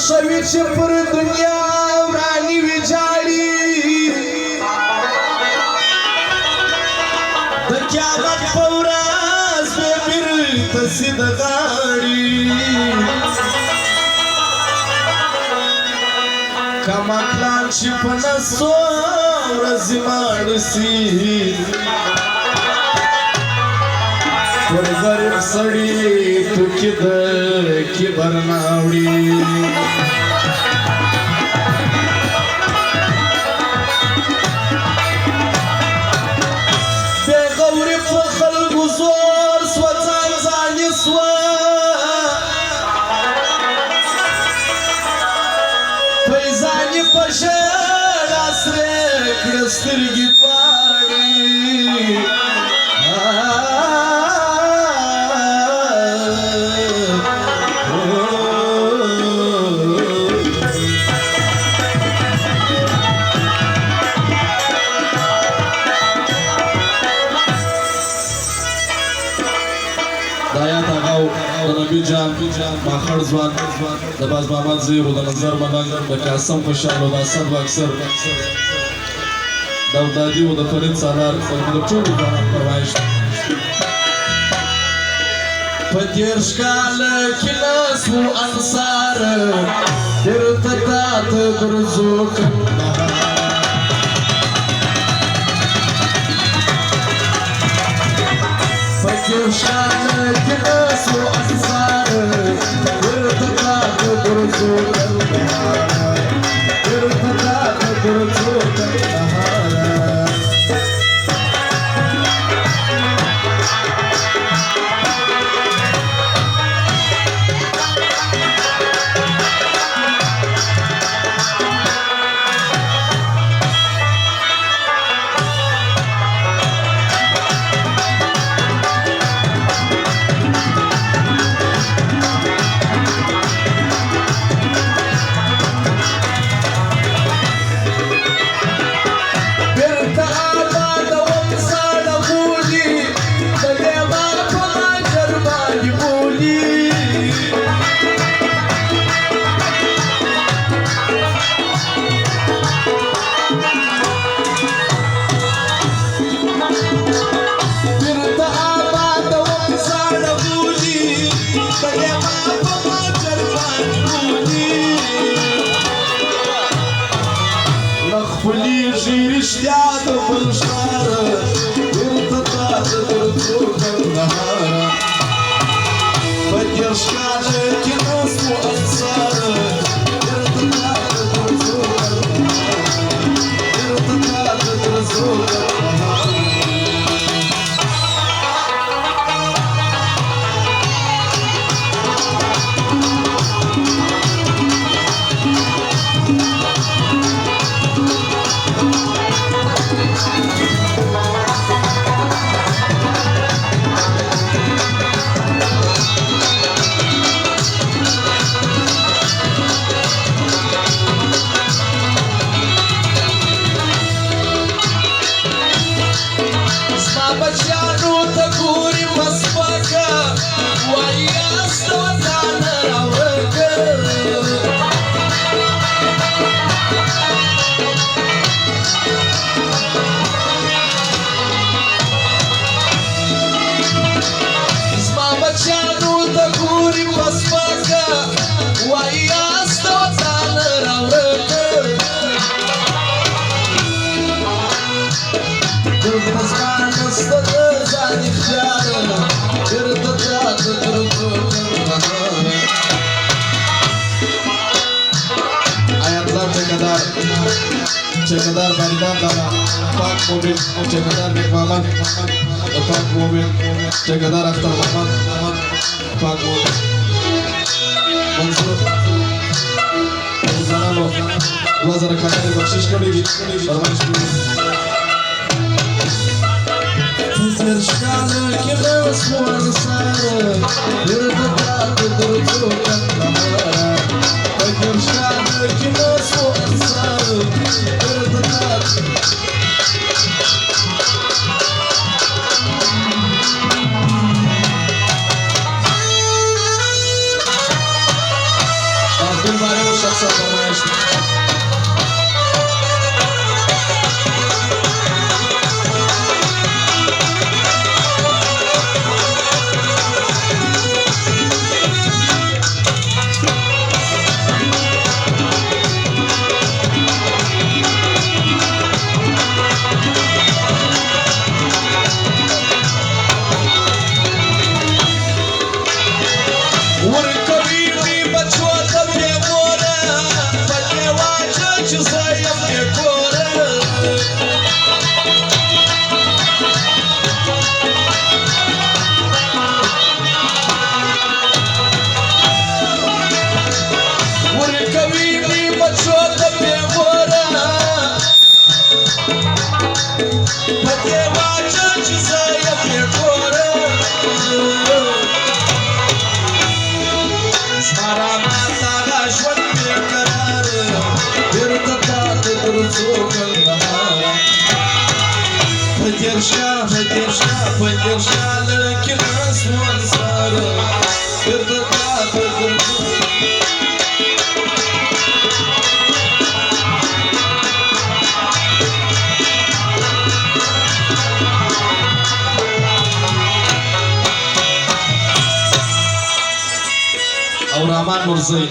شویچ پر دنیا ورانی ویجاړي د قیامت په ورځ به بیرته سي د غاړي کمکلان شي په نسو ورځې ماړه سي پر غریب سړي ټوکې د کبر نه اوړي بې غورې په خلکو زور سوه ځان ځانې سوه فیضانې په ژړا سرې کړه سترګې دواړې دایات آغاو د نبی جان ماخړ ځوان د باز محمد زیر د نظر ملنګ د قاسم خوشحال او د اسد اکثر د اودادي او د فرید سالار د ټولو ځوانانو فرمایش په دېرش کاله کې نسو انصار درته تاته درځو شان كناس وأنصار ارتقاء برزوق النهار ارتقاء برزوق النهار رشتیا د بلشار ارتقاء درځو النهار په دېرش کاله کې نسو انصار ارتقاء درځو النهار ارتقاء درځو النهار بچانو ته ګوري مسپکه وایاست وطن راورکه زما بچانو ته ګوري مسپکه وایاست وطن راورکه زاني خيارنا ارتقاء درځو النهار آیاتlar ټیکدار باندې دا پاک مومن او ټیکدار نیک محمد پاک مومن ټیکدار اختر محمد پاک مومن منصور زنانو 2000 کاله بخشش کړی دي فرمایش کوي دېرش کاله کې نسو انصار ارتقاء درځو النهار په دېرش کاله کې نسو انصار ارتقاء عبد الباري څه فرمایش دی Подержа, легкий раз вон сара, это так, او رحمان مرزي